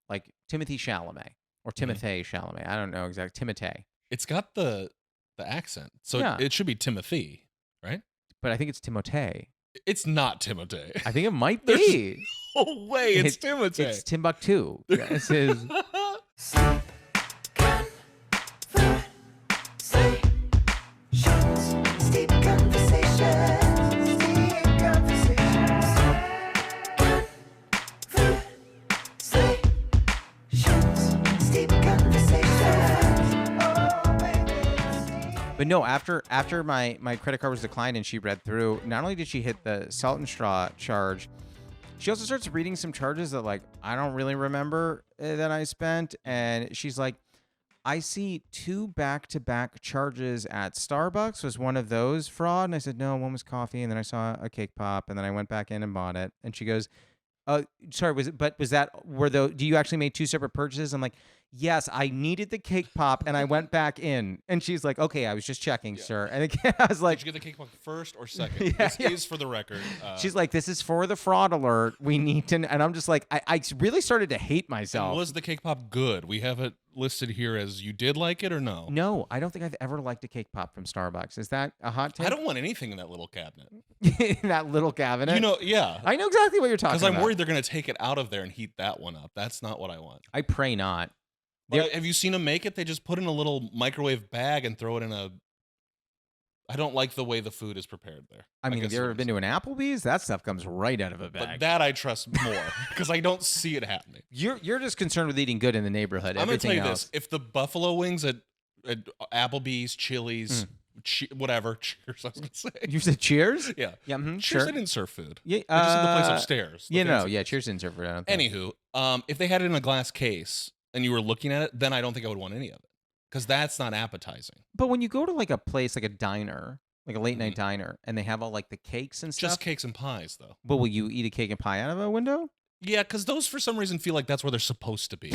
like Timothy Chalamet or Timothée Chalamet. I don't know exactly. Timothée. It's got the accent, so it should be Timothy, right? But I think it's Timothée. It's not Timothée. I think it might be. No way, it's Timothée. It's Timbuktu. This is. But no, after my credit card was declined and she read through, not only did she hit the Salt and Straw charge, she also starts reading some charges that, like, I don't really remember that I spent. And she's like, I see 2 back-to-back charges at Starbucks. Was one of those fraud? And I said, no, one was coffee. And then I saw a cake pop. And then I went back in and bought it. And she goes, sorry, do you actually make 2 separate purchases? I'm like, yes, I needed the cake pop and I went back in. And she's like, okay, I was just checking, sir. And again, I was like, did you get the cake pop first or second? This is for the record. She's like, this is for the fraud alert. We need to, and I'm just like, I really started to hate myself. And was the cake pop good? We have it listed here as you did like it or no? No, I don't think I've ever liked a cake pop from Starbucks. Is that a hot take? I don't want anything in that little cabinet. In that little cabinet? You know, yeah. I know exactly what you're talking about. Because I'm worried they're going to take it out of there and heat that one up. That's not what I want. I pray not. Have you seen them make it? They just put in a little microwave bag and throw it in a... I don't like the way the food is prepared there. I mean, have you ever been to an Applebee's? That stuff comes right out of a bag. But that I trust more because I don't see it happening. You're just concerned with eating good in the neighborhood. I'm going to tell you else. this. If the buffalo wings at Applebee's, Chili's, whatever, Cheers, I was going to say. You said Cheers? Yeah. Yeah, Cheers, sure. they didn't serve food. Yeah, they just did the place upstairs. Cheers didn't serve food. I don't think. Anywho, if they had it in a glass case and you were looking at it, then I don't think I would want any of it because that's not appetizing. But when you go to like a place, like a diner, like a late night diner, and they have all like the cakes and stuff. Just cakes and pies, though. But will you eat a cake and pie out of a window? Yeah, because those for some reason feel like that's where they're supposed to be.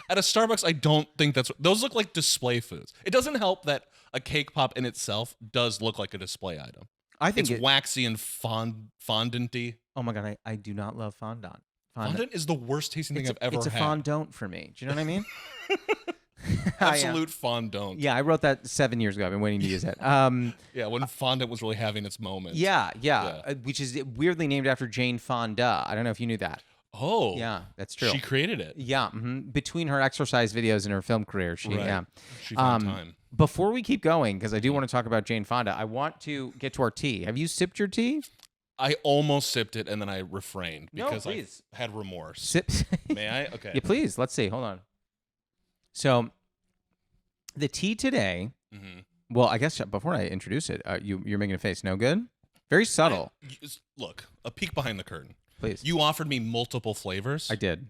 At a Starbucks, I don't think those look like display foods. It doesn't help that a cake pop in itself does look like a display item. I think it's waxy and fondant-y. Oh my God, I do not love fondant. Fondant is the worst tasting thing I've ever had. It's a fondant for me. Do you know what I mean? Absolute fondant. Yeah, I wrote that 7 years ago. I've been waiting to use it. Yeah, when fondant was really having its moment. Yeah. Which is weirdly named after Jane Fonda. I don't know if you knew that. Oh. Yeah, that's true. She created it. Yeah. Between her exercise videos and her film career, she found time. Before we keep going, because I do want to talk about Jane Fonda, I want to get to our tea. Have you sipped your tea? I almost sipped it and then I refrained because I had remorse. Sip. May I? Okay. Yeah, please. Let's see. Hold on. So, the tea today. Well, I guess before I introduce it, you're making a face. No good. Very subtle. Look, a peek behind the curtain. Please. You offered me multiple flavors. I did.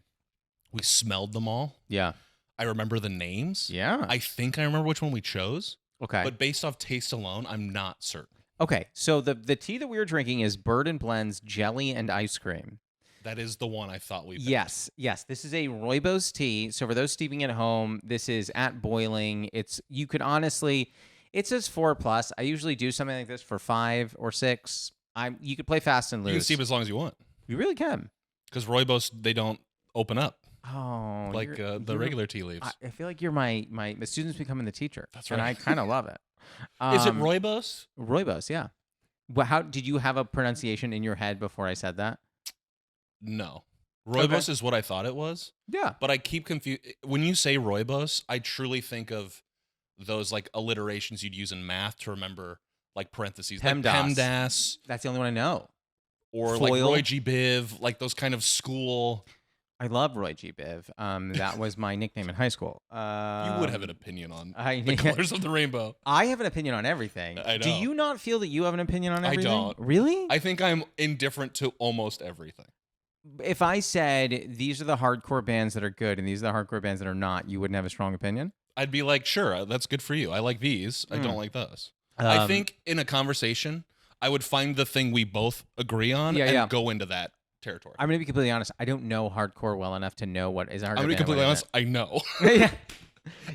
We smelled them all. Yeah. I remember the names. Yeah. I think I remember which one we chose. Okay. But based off taste alone, I'm not certain. Okay. So the tea that we were drinking is Bird and Blend's Jelly and Ice Cream. That is the one I thought we picked. Yes. This is a Rooibos tea. So for those steeping at home, this is at boiling. You could honestly, it says 4+. I usually do something like this for 5 or 6. You could play fast and loose. You can steep as long as you want. You really can. Because Rooibos, they don't open up. Oh, like the regular tea leaves. I feel like you're my student's becoming the teacher. That's right. And I kind of love it. Is it Rooibos? Rooibos, yeah. Well, how did you have a pronunciation in your head before I said that? No. Rooibos is what I thought it was. Yeah. But I keep confused. When you say Rooibos, I truly think of those like alliterations you'd use in math to remember like parentheses. PEMDAS. Like PEMDAS. That's the only one I know. Or Foil. like Roy G. Biv, like those kind of school. I love Roy G. Biv. That was my nickname in high school. You would have an opinion on the colors of the rainbow. I have an opinion on everything. I know. Do you not feel that you have an opinion on everything? I don't. Really? I think I'm indifferent to almost everything. If I said these are the hardcore bands that are good and these are the hardcore bands that are not, you wouldn't have a strong opinion? I'd be like, sure, that's good for you. I like these. I don't like those. I think in a conversation, I would find the thing we both agree on and go into that territory. I'm going to be completely honest. I don't know hardcore well enough to know what is a hardcore band. I'm going to be completely honest. I know.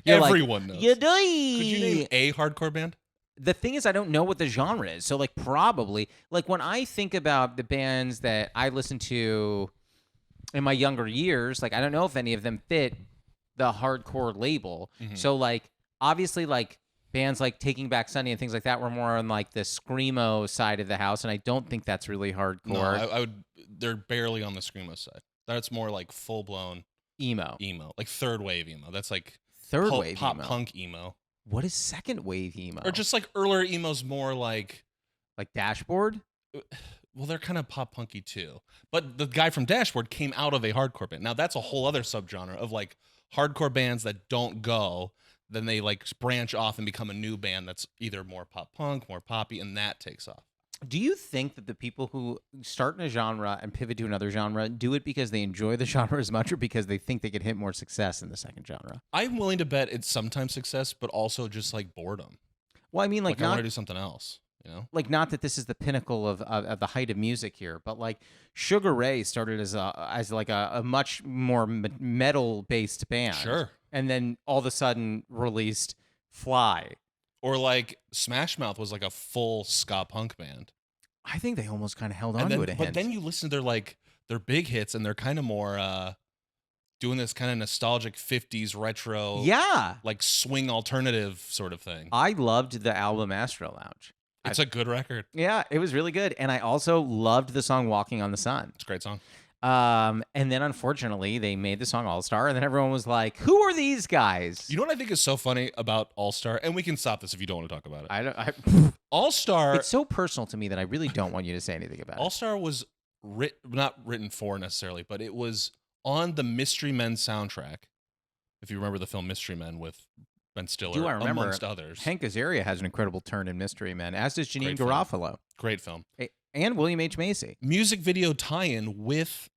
Everyone knows. You do. Could you name a hardcore band? The thing is, I don't know what the genre is. So, like, probably, like, when I think about the bands that I listen to, in my younger years, like I don't know if any of them fit the hardcore label. So like obviously like bands like Taking Back Sunday and things like that were more on like the screamo side of the house, and I don't think that's really hardcore. No, I would. They're barely on the screamo side. That's more like full blown emo, like third wave emo. That's like third wave pop emo. punk emo. What is second wave emo? Or just like earlier emo's more like Dashboard. Well, they're kind of pop punky too. But the guy from Dashboard came out of a hardcore band. Now that's a whole other subgenre of like hardcore bands that don't go. Then they like branch off and become a new band that's either more pop punk, more poppy, and that takes off. Do you think that the people who start in a genre and pivot to another genre do it because they enjoy the genre as much, or because they think they could hit more success in the second genre? I'm willing to bet it's sometimes success, but also just like boredom. Well, I mean, like I want to do something else. You know, like not that this is the pinnacle of the height of music here, but like Sugar Ray started as a much more metal based band, sure, and then all of a sudden released Fly. Or like Smash Mouth was like a full ska punk band. I think they almost kind of held on to it. But then you listen to their big hits, and they're kind of more doing this kind of nostalgic 50s retro, like swing alternative sort of thing. I loved the album Astro Lounge. It's a good record. Yeah, it was really good. And I also loved the song Walking on the Sun. It's a great song. And then unfortunately they made the song All Star, and then everyone was like, who are these guys? You know what I think is so funny about All Star? And we can stop this if you don't want to talk about it. All Star. It's so personal to me that I really don't want you to say anything about it. All Star was not written for necessarily, but it was on the Mystery Men soundtrack. If you remember the film Mystery Men with Ben Stiller, I remember, amongst others. Hank Azaria has an incredible turn in Mystery Men, as does Janine Garofalo. Great film. And William H. Macy. Music video tie-in with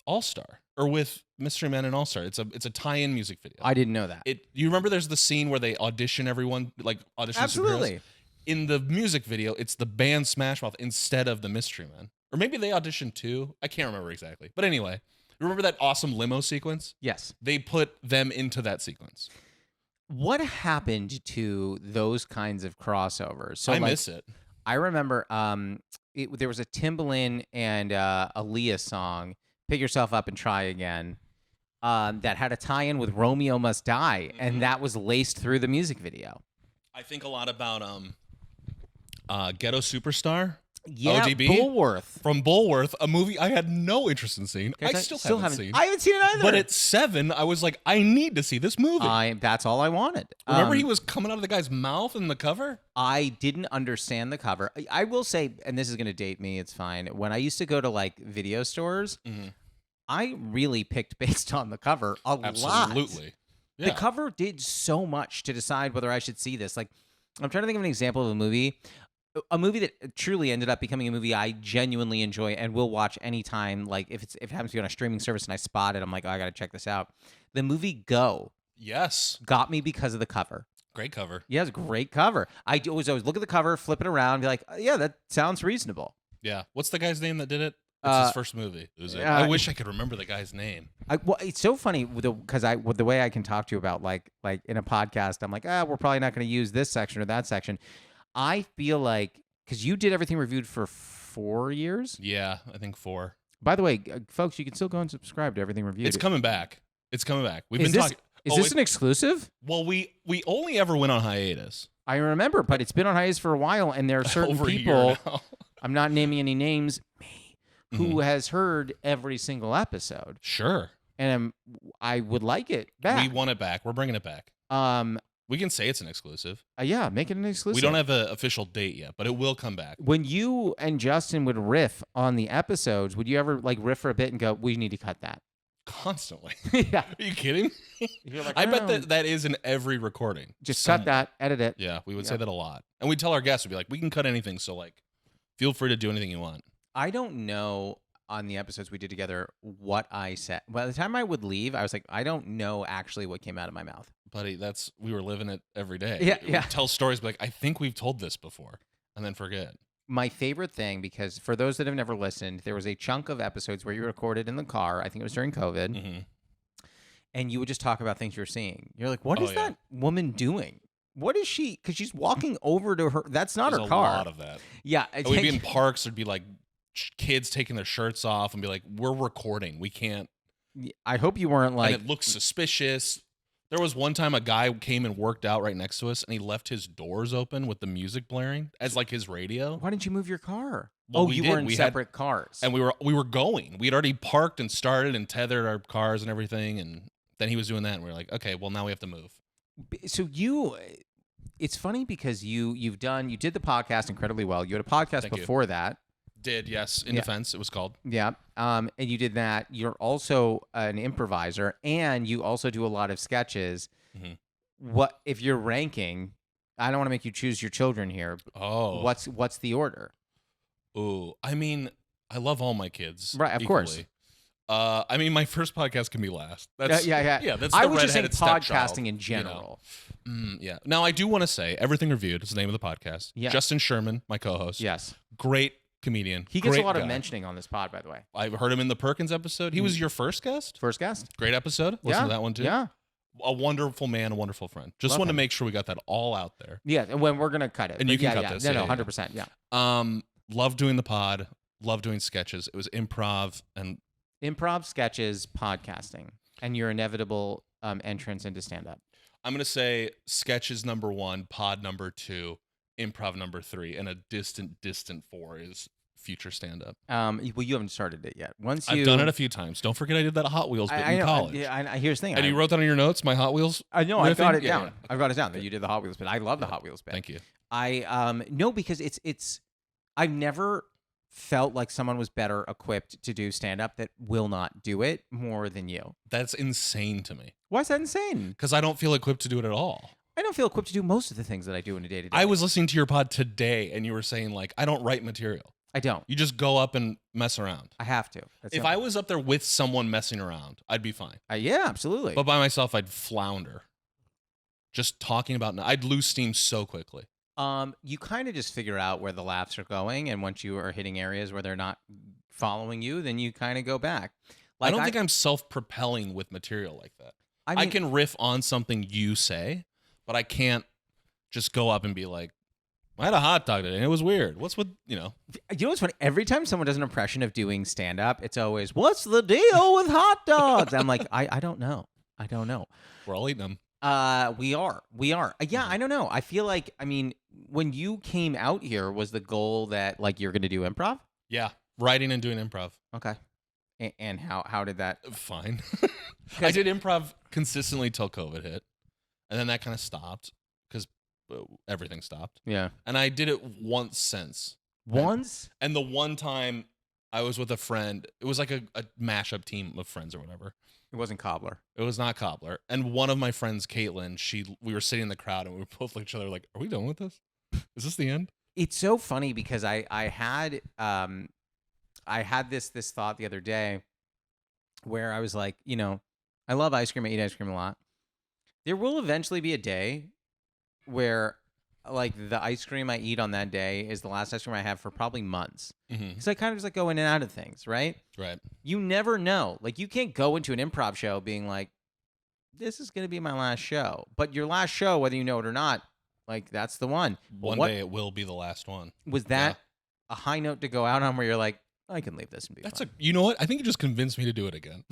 All Star, or with Mystery Men and All Star. It's a tie-in music video. I didn't know that. You remember there's the scene where they audition everyone, like audition Absolutely. superheroes? In the music video, it's the band Smash Mouth instead of the Mystery Men. Or maybe they auditioned too. I can't remember exactly. But anyway, remember that awesome limo sequence? Yes. They put them into that sequence. What happened to those kinds of crossovers? So I miss it. I remember there was a Timbaland and Aaliyah song, Pick Yourself Up and Try Again, that had a tie-in with Romeo Must Die, and that was laced through the music video. I think a lot about Ghetto Superstar. Yeah, ODB. Bullworth. From Bullworth, a movie I had no interest in seeing. I still haven't seen. I haven't seen it either. But at 7, I was like, I need to see this movie. That's all I wanted. Remember he was coming out of the guy's mouth in the cover? I didn't understand the cover. I will say, and this is going to date me, it's fine. When I used to go to like video stores, I really picked based on the cover a lot. Absolutely. Yeah. The cover did so much to decide whether I should see this. Like, I'm trying to think of an example of a movie that truly ended up becoming a movie I genuinely enjoy and will watch anytime. Like, if it happens to be on a streaming service and I spot it, I'm like, oh, I got to check this out. The movie Go. Yes. Got me because of the cover. Great cover. Yeah, it's a great cover. I always look at the cover, flip it around, and be like, yeah, that sounds reasonable. Yeah. What's the guy's name that did it? It's his first movie. I wish I could remember the guy's name. Well, it's so funny because with the way I can talk to you about like in a podcast, I'm like, we're probably not going to use this section or that section. I feel like because you did everything reviewed for 4 years. Yeah, I think 4. By the way, folks, you can still go and subscribe to Everything Reviewed. It's coming back. We've been talking. Is this an exclusive? Well, we only ever went on hiatus. I remember, but it's been on hiatus for a while, and there are certain people. I'm not naming any names. Who has heard every single episode. Sure. And I would like it back. We want it back. We're bringing it back. We can say it's an exclusive. Yeah, make it an exclusive. We don't have an official date yet, but it will come back. When you and Justin would riff on the episodes, would you ever like riff for a bit and go, we need to cut that? Constantly. Yeah. Are you kidding? You're like, I bet that is in every recording. Just cut that, edit it. Yeah, we would say that a lot. And we'd tell our guests, we'd be like, we can cut anything, so like, feel free to do anything you want. I don't know on the episodes we did together what I said. By the time I would leave, I was like, I don't know actually what came out of my mouth. Buddy, we were living it every day. Yeah. We'd tell stories like, I think we've told this before, and then forget. My favorite thing, because for those that have never listened, there was a chunk of episodes where you recorded in the car. I think it was during COVID. And you would just talk about things you're seeing. You're like, what is that woman doing? What is she? Because she's walking over to her. That's not her car. There's a lot of that. Yeah. We'd be in parks. There'd be like kids taking their shirts off and be like, we're recording. We can't. I hope you weren't like. And it looks suspicious. There was one time a guy came and worked out right next to us, and he left his doors open with the music blaring as like his radio. Why didn't you move your car? Well, you were in separate cars. And we were going. We had already parked and started and tethered our cars and everything, and then he was doing that, and we were like, okay, well now we have to move. So it's funny because you did the podcast incredibly well. You had a podcast before that. Did, yes, in defense it was called. Yeah. And you did that. You're also an improviser, and you also do a lot of sketches. Mm-hmm. What if you're ranking? I don't want to make you choose your children here. Oh, what's the order? Ooh, I mean, I love all my kids, right? Of equally. Course. I mean, my first podcast can be last. That's, yeah. That's I was just saying podcasting in general. Yeah. Now I do want to say Everything Reviewed is the name of the podcast. Yeah. Justin Sherman, my co-host. Yes. Great comedian. He gets Great a lot guy. of mentioning on this pod, by the way. I've heard him in the Perkins episode. He was your first guest. First guest. Great episode. Listen to that one too. Yeah. A wonderful man, a wonderful friend. Just want to make sure we got that all out there. Yeah, and when we're gonna cut it, and you can cut this. No, 100%. Yeah. Love doing the pod. Love doing sketches. It was improv and sketches, podcasting, and your inevitable entrance into stand-up. I'm gonna say sketches number 1, pod number 2, improv number 3, and a distant 4 is future stand-up. Well, you haven't started it yet. I've done it a few times. Don't forget I did that Hot Wheels bit in college. Here's the thing. And you wrote that on your notes, my Hot Wheels? I know. I've got it down. Yeah. I've got it down that you did the Hot Wheels bit. I love the Hot Wheels bit. Thank you. No, because it's I've never felt like someone was better equipped to do stand-up that will not do it more than you. That's insane to me. Why is that insane? Because I don't feel equipped to do it at all. I don't feel equipped to do most of the things that I do in a day-to-day. I was listening to your pod today, and you were saying, like, I don't write material. I don't. You just go up and mess around. I have to. If I was up there with someone messing around, I'd be fine. Yeah, absolutely. But by myself, I'd flounder. Just talking about, I'd lose steam so quickly. You kind of just figure out where the laughs are going, and once you are hitting areas where they're not following you, then you kind of go back. Like, I don't think I'm self-propelling with material like that. I mean, I can riff on something you say, but I can't just go up and be like, I had a hot dog today, and it was weird. What's with, You know what's funny? Every time someone does an impression of doing stand-up, it's always, what's the deal with hot dogs? I'm like, I don't know. I don't know. We're all eating them. We are. Yeah, I don't know. I feel like, I mean, when you came out here, was the goal that, like, you're going to do improv? Yeah, writing and doing improv. Okay. And how did that? Fine. I did improv consistently till COVID hit, and then that kind of stopped because everything stopped. Yeah. And I did it once since. Once? And the one time I was with a friend, it was like a mashup team of friends or whatever. It wasn't Cobbler. It was not Cobbler. And one of my friends, Caitlin, we were sitting in the crowd and we were both like each other like, are we done with this? Is this the end? It's so funny because I had this thought the other day where I was like, I love ice cream. I eat ice cream a lot. There will eventually be a day where, like, the ice cream I eat on that day is the last ice cream I have for probably months. Because I kind of just like go in and out of things, right? Right. You never know. Like, you can't go into an improv show being like, this is going to be my last show. But your last show, whether you know it or not, like, that's the one. One day it will be the last one. Was that a high note to go out on where you're like, I can leave this and be fine? You know what? I think you just convinced me to do it again.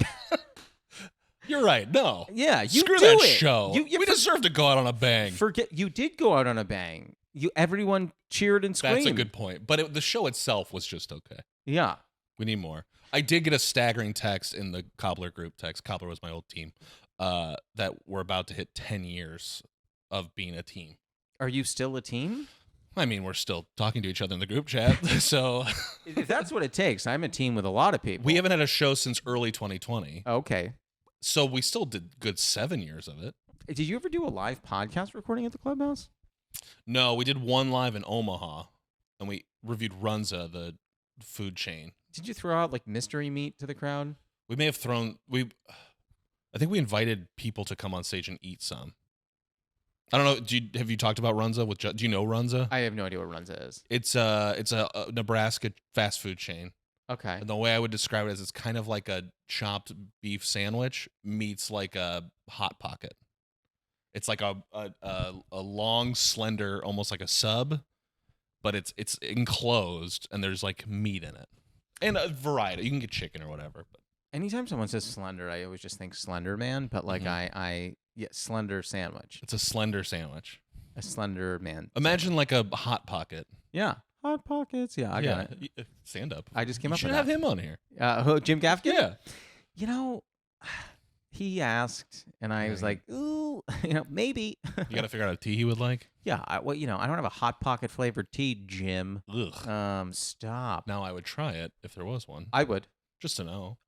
You're right. No. Yeah, you screw do that it. show. We deserve to go out on a bang. You did go out on a bang. Everyone cheered and screamed. That's a good point. But the show itself was just okay. Yeah. We need more. I did get a staggering text in the Cobbler group text. Cobbler was my old team. That we're about to hit 10 years of being a team. Are you still a team? I mean, we're still talking to each other in the group chat. So if that's what it takes, I'm a team with a lot of people. We haven't had a show since early 2020. Okay. So we still did good 7 years of it. Did you ever do a live podcast recording at the Clubhouse? No, we did one live in Omaha, and we reviewed Runza, the food chain. Did you throw out like mystery meat to the crowd? We may have thrown. I think we invited people to come on stage and eat some. I don't know. Have you talked about Runza? Do you know Runza? I have no idea what Runza is. It's a Nebraska fast food chain. Okay. And the way I would describe it is it's kind of like a chopped beef sandwich meets like a Hot Pocket. It's like a long, slender, almost like a sub, but it's enclosed and there's like meat in it. And a variety. You can get chicken or whatever. But Anytime someone says slender, I always just think Slender Man, but like yeah, slender sandwich. it's a slender sandwich. A slender man. Imagine like a Hot Pocket. Yeah. Hot Pockets. Yeah, I got it. Stand up. I just came You up should with have that. him on here. Who, Jim Gaffigan? Yeah. You know, he asked, and I was like, ooh, maybe. You got to figure out a tea he would like. Yeah, I don't have a Hot Pocket flavored tea, Jim. Ugh. Stop. Now I would try it if there was one. I would. Just to know.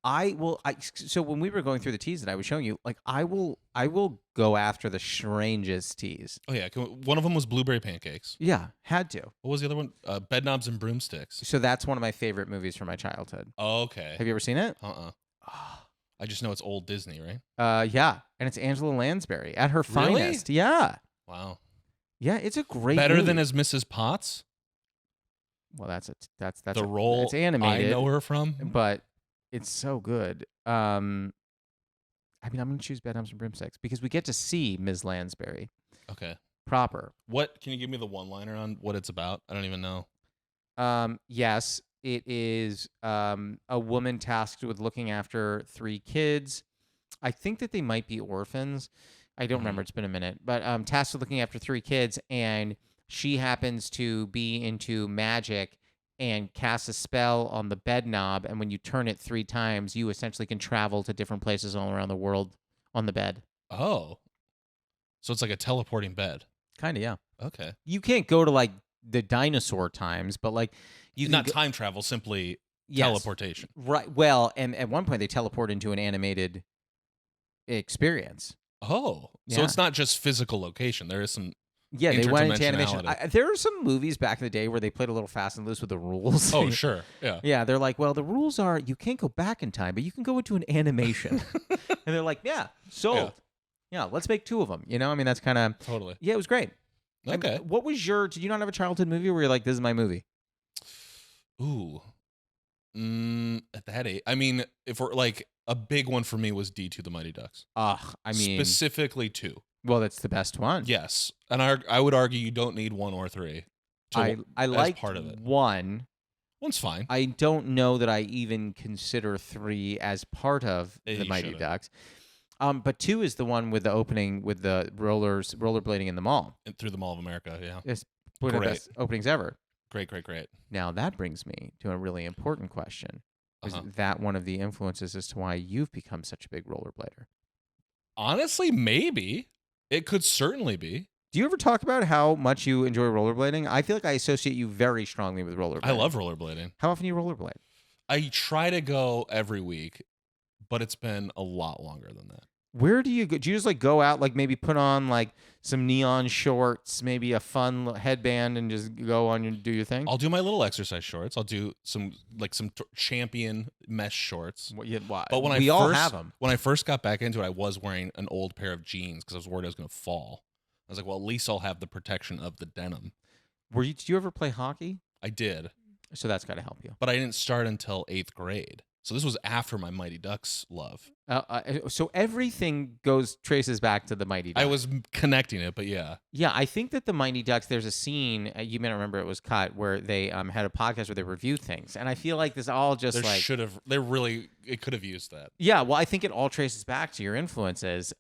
So when we were going through the teas that I was showing you, like I will go after the strangest teas. Oh yeah, one of them was blueberry pancakes. Yeah, had to. What was the other one? Bed knobs and broomsticks. So that's one of my favorite movies from my childhood. Oh, okay. Have you ever seen it? I just know it's old Disney, right? Yeah, and it's Angela Lansbury at her Really? finest. Yeah. Wow. Yeah, it's a great Better movie. than as Mrs. Potts. Well, that's the role it's animated. I know her from. But it's so good. I mean, I'm going to choose Bed Knobs and Broomsticks because we get to see Ms. Lansbury Okay. proper. What can you give me the one-liner on what it's about? I don't even know. Yes, it is a woman tasked with looking after 3 kids. I think that they might be orphans. I don't remember. It's been a minute. But tasked with looking after 3 kids, and she happens to be into magic and cast a spell on the bed knob, and when you turn it 3 times, you essentially can travel to different places all around the world on the bed. Oh. So it's like a teleporting bed. Kind of, yeah. Okay. You can't go to like the dinosaur times, but like you Not can time travel, simply Yes. teleportation. Right. Well, and at one point they teleport into an animated experience. Oh. So Yeah. it's not just physical location. There is some Yeah, they went into animation. interdimensionality. There are some movies back in the day where they played a little fast and loose with the rules. Oh, sure. Yeah. Yeah, they're like, well, the rules are you can't go back in time, but you can go into an animation. And they're like, yeah, sold. Yeah, let's make 2 of them. I mean, that's kind of Totally. Yeah, it was great. Okay. What was did you not have a childhood movie where you're like, this is my movie? Ooh. At that age. I mean, if we're like a big one for me was D2 the Mighty Ducks. I mean, Specifically 2. well, that's the best one. Yes. And I would argue you don't need 1 or 3. I like part of it. 1. One's fine. I don't know that I even consider 3 as part of the You Mighty shouldn't. Ducks. But 2 is the one with the opening with the rollerblading in the mall. And through the Mall of America, yeah. It's one of the best openings ever. Great. Now that brings me to a really important question. Is Uh-huh. that one of the influences as to why you've become such a big rollerblader? Honestly, maybe. It could certainly be. Do you ever talk about how much you enjoy rollerblading? I feel like I associate you very strongly with rollerblading. I love rollerblading. How often do you rollerblade? I try to go every week, but it's been a lot longer than that. Where do you go? Do you just like go out, like maybe put on like some neon shorts, maybe a fun headband, and just go on and do your thing? I'll do my little exercise shorts. I'll do some champion mesh shorts. But when we all have them. When I first got back into it, I was wearing an old pair of jeans because I was worried I was going to fall. I was like, well, at least I'll have the protection of the denim. Did you ever play hockey? I did. So that's got to help you. But I didn't start until 8th grade. So this was after my Mighty Ducks love. So everything traces back to the Mighty Ducks. I was connecting it, but yeah. Yeah, I think that the Mighty Ducks, there's a scene, you may not remember, it was cut, where they had a podcast where they review things. And I feel like this all just it could have used that. Yeah, well, I think it all traces back to your influences.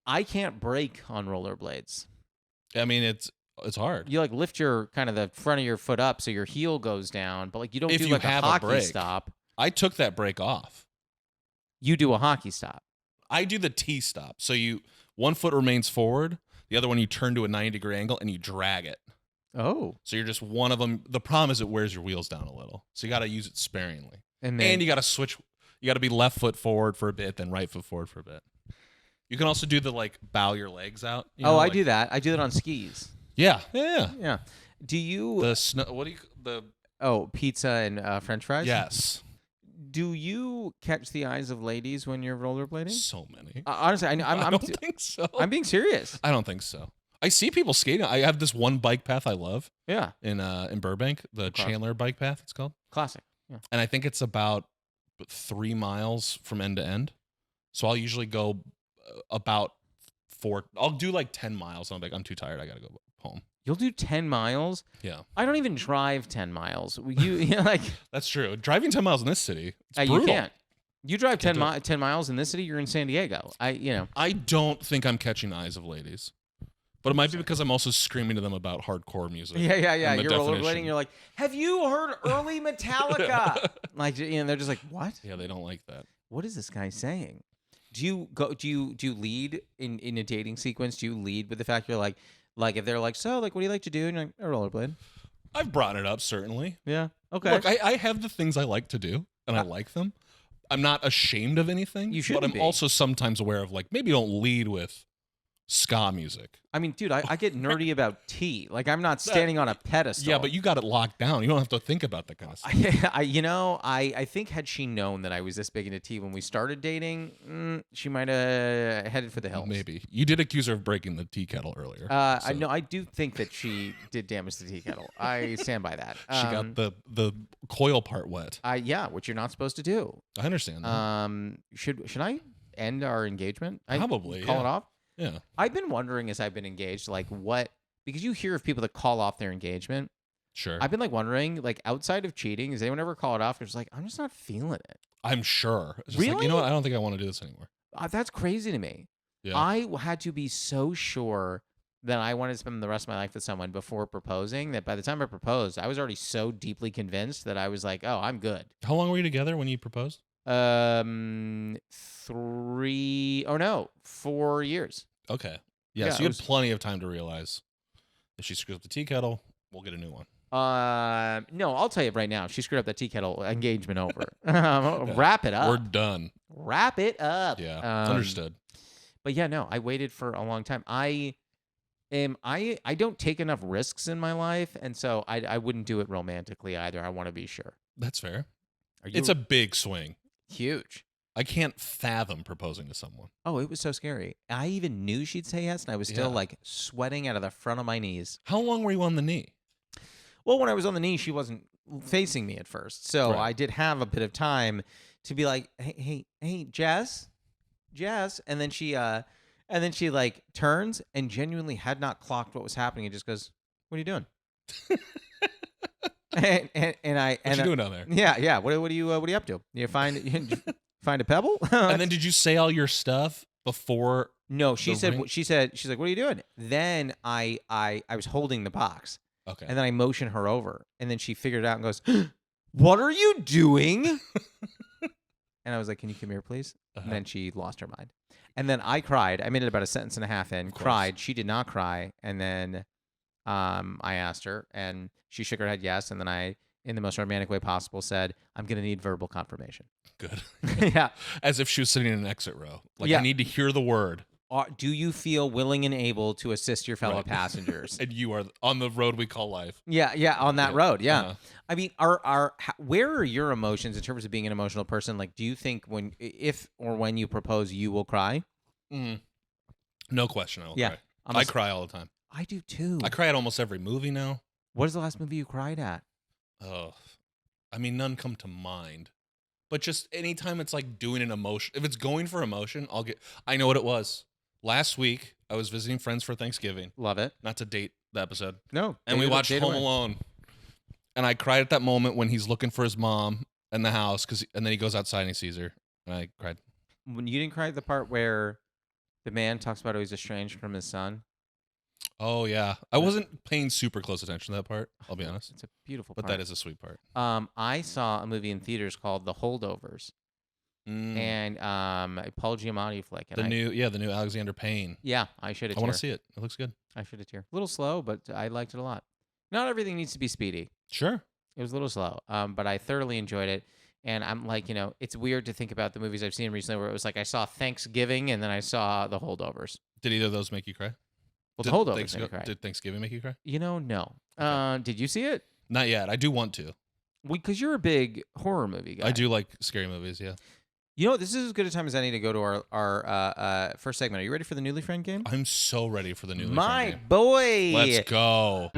I can't brake on rollerblades. I mean, it's hard. You like lift your kind of the front of your foot up so your heel goes down, but like you don't If do you like a have a hockey brake. stop. I took that break off. You do a hockey stop. I do the T stop. So one foot remains forward, the other one you turn to a 90-degree angle and you drag it. Oh. So you're just one of them. The problem is it wears your wheels down a little. So you got to use it sparingly. And you got to switch. You got to be left foot forward for a bit, then right foot forward for a bit. You can also do the like bow your legs out. I do that. I do that on skis. Yeah. Yeah. Do you pizza and French fries? Yes. Do you catch the eyes of ladies when you're rollerblading? So many. Honestly, I don't think so. I'm being serious. I don't think so. I see people skating. I have this one bike path I love. Yeah. In Burbank, the Chandler bike path, it's called. Classic. Yeah. And I think it's about 3 miles from end to end. So I'll usually go about 4. I'll do like 10 miles. And I'm like, I'm too tired. I got to go home. You'll do 10 miles? Yeah. I don't even drive 10 miles. You know, like That's true. Driving 10 miles in this city, it's brutal. you can't. You drive 10 do miles in this city, you're in San Diego. I don't think I'm catching the eyes of ladies. But it might be because I'm also screaming to them about hardcore music. Yeah. and the You're definition. rollerblading. You're like, have you heard early Metallica? Like, they're just like, what? Yeah, they don't like that. What is this guy saying? Do you lead in a dating sequence? Do you lead with the fact you're like if they're like, so like, what do you like to do? And you're like, I rollerblade. I've brought it up, certainly. Yeah. Okay. Look, I have the things I like to do, and I like them. I'm not ashamed of anything. You shouldn't But I'm be. also sometimes aware of, like, maybe don't lead with ska music. I mean, dude, I get nerdy about tea. Like, I'm not standing on a pedestal. Yeah, but you got it locked down. You don't have to think about that kind of stuff. I think had she known that I was this big into tea when we started dating, she might have headed for the hills. Maybe. You did accuse her of breaking the tea kettle earlier. I do think that she did damage the tea kettle. I stand by that. She got the coil part wet. Yeah, which you're not supposed to do. I understand that. Should I end our engagement? Probably, call yeah. it off. Yeah. I've been wondering as I've been engaged, like because you hear of people that call off their engagement. Sure. I've been like wondering, like outside of cheating, does anyone ever call it off? It's like, I'm just not feeling it. I'm sure. It's just Really? like, you know what? I don't think I want to do this anymore. That's crazy to me. Yeah. I had to be so sure that I wanted to spend the rest of my life with someone before proposing that by the time I proposed, I was already so deeply convinced that I was like, oh, I'm good. How long were you together when you proposed? 4 years. Okay. Yeah, Yeah, so it you had was- plenty of time to realize if she screws up the tea kettle, we'll get a new one. No, I'll tell you right now. If she screwed up that tea kettle, engagement over. Wrap it up. We're done. Wrap it up. Yeah. Understood. But yeah, no, I waited for a long time. I don't take enough risks in my life, and so I wouldn't do it romantically either. I want to be sure. That's fair. Are you It's a big swing. huge? I can't fathom proposing to someone. Oh, it was so scary. I even knew she'd say yes, and I was still Yeah. like sweating out of the front of my knees. How long were you on the knee? Well, when I was on the knee, she wasn't facing me at first, so Right. I did have a bit of time to be like, hey, Jess, and then she like turns and genuinely had not clocked what was happening. It just goes, "What are you doing?" and I What you doing down there? yeah. What are you up to? You find a pebble? And then did you say all your stuff before? No, she's The like, ring? what are you doing? Then I was holding the box. Okay. And then I motioned her over, and then she figured it out and goes, "What are you doing?" And I was like, "Can you come here, please?" And then she lost her mind. And then I cried. I made it about a sentence and a half in. Of course. Cried. She did not cry. And then I asked her, and she shook her head yes. And then I, in the most romantic way possible, said, "I'm going to need verbal confirmation." Good. Yeah. As if she was sitting in an exit row. Like, Yeah. I need to hear the word. Do you feel willing and able to assist your fellow Right. passengers? And you are on the road we call life. Yeah, on that road. Yeah. Uh-huh. I mean, where are your emotions in terms of being an emotional person? Like, do you think if or when you propose, you will cry? No question. I will Yeah. cry. I'm I cry all the time. I do too. I cry at almost every movie now. What is the last movie you cried at? Oh, I mean, none come to mind. But just anytime it's like doing an emotion, if it's going for emotion, I know what it was. Last week, I was visiting friends for Thanksgiving. Love it. Not to date the episode. No. And we watched Home Alone. And I cried at that moment when he's looking for his mom in the house, and then he goes outside and he sees her. And I cried. When you didn't cry at the part where the man talks about how he's estranged from his son. Oh, yeah. I wasn't paying super close attention to that part, I'll be honest. It's a beautiful But part. that is a sweet part. I saw a movie in theaters called The Holdovers. And a Paul Giamatti flick. And The new Alexander Payne. Yeah, I should have. I want to see it. It looks good. I should have tear. A little slow, but I liked it a lot. Not everything needs to be speedy. Sure. It was a little slow, but I thoroughly enjoyed it. And I'm like, it's weird to think about the movies I've seen recently where it was like I saw Thanksgiving and then I saw The Holdovers. Did either of those make you cry? Well, The Holdovers made me cry. Did Thanksgiving make you cry? No. Okay. Did you see it? Not yet. I do want to. Because you're a big horror movie guy. I do like scary movies, yeah. This is as good a time as any to go to our first segment. Are you ready for the Newly Friend game? I'm so ready for the Newly Friend My game. boy. Let's go.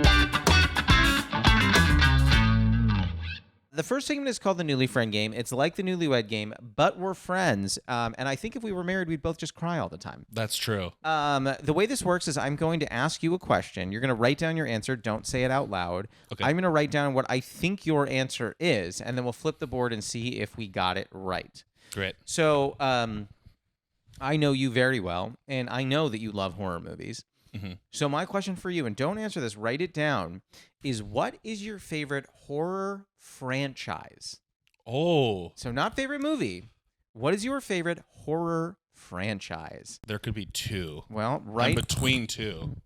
The first segment is called the Newly Friend Game. It's like the Newlywed Game, but we're friends. And I think if we were married, we'd both just cry all the time. That's true. The way this works is I'm going to ask you a question. You're going to write down your answer. Don't say it out loud. Okay. I'm going to write down what I think your answer is, and then we'll flip the board and see if we got it right. Great. So I know you very well, and I know that you love horror movies. Mm-hmm. So my question for you, and don't answer this, write it down, is what is your favorite horror franchise? Oh. So not favorite movie. What is your favorite horror franchise? There could be two. Well, I'm right. between two.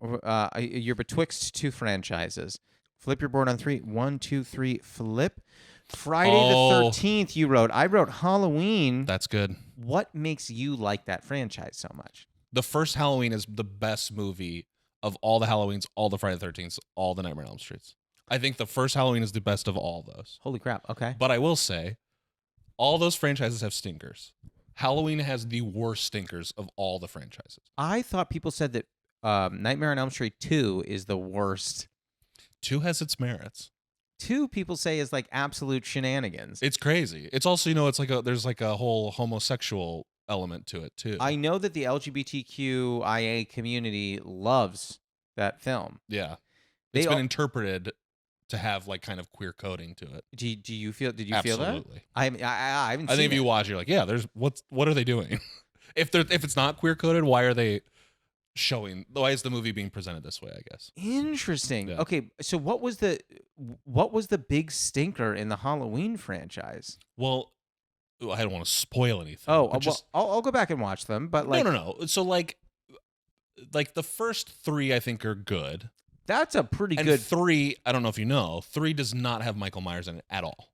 You're betwixt two franchises. Flip your board on 3. 1, 2, 3. Flip. Friday the 13th, you wrote. I wrote Halloween. That's good. What makes you like that franchise so much? The first Halloween is the best movie of all the Halloweens, all the Friday the 13th, all the Nightmare on Elm Streets. I think the first Halloween is the best of all those. Holy crap. Okay. But I will say, all those franchises have stinkers. Halloween has the worst stinkers of all the franchises. I thought people said that Nightmare on Elm Street 2 is the worst. 2 has its merits. 2 people say is like absolute shenanigans. It's crazy. It's also, it's like there's like a whole homosexual element to it too. I know that the LGBTQIA community loves that film. Yeah. It's been interpreted to have like kind of queer coding to it. Did you feel that? Absolutely. I haven't seen I think if you watch, you're like, yeah, what are they doing? if it's not queer coded, why are they showing? Why is the movie being presented this way? I guess. Interesting. Yeah. Okay, so what was the big stinker in the Halloween franchise? Well, I don't want to spoil anything. Oh, I'll go back and watch them, but like no. So like the first 3 I think are good. That's a pretty And good 3, I don't know if you know, 3 does not have Michael Myers in it at all.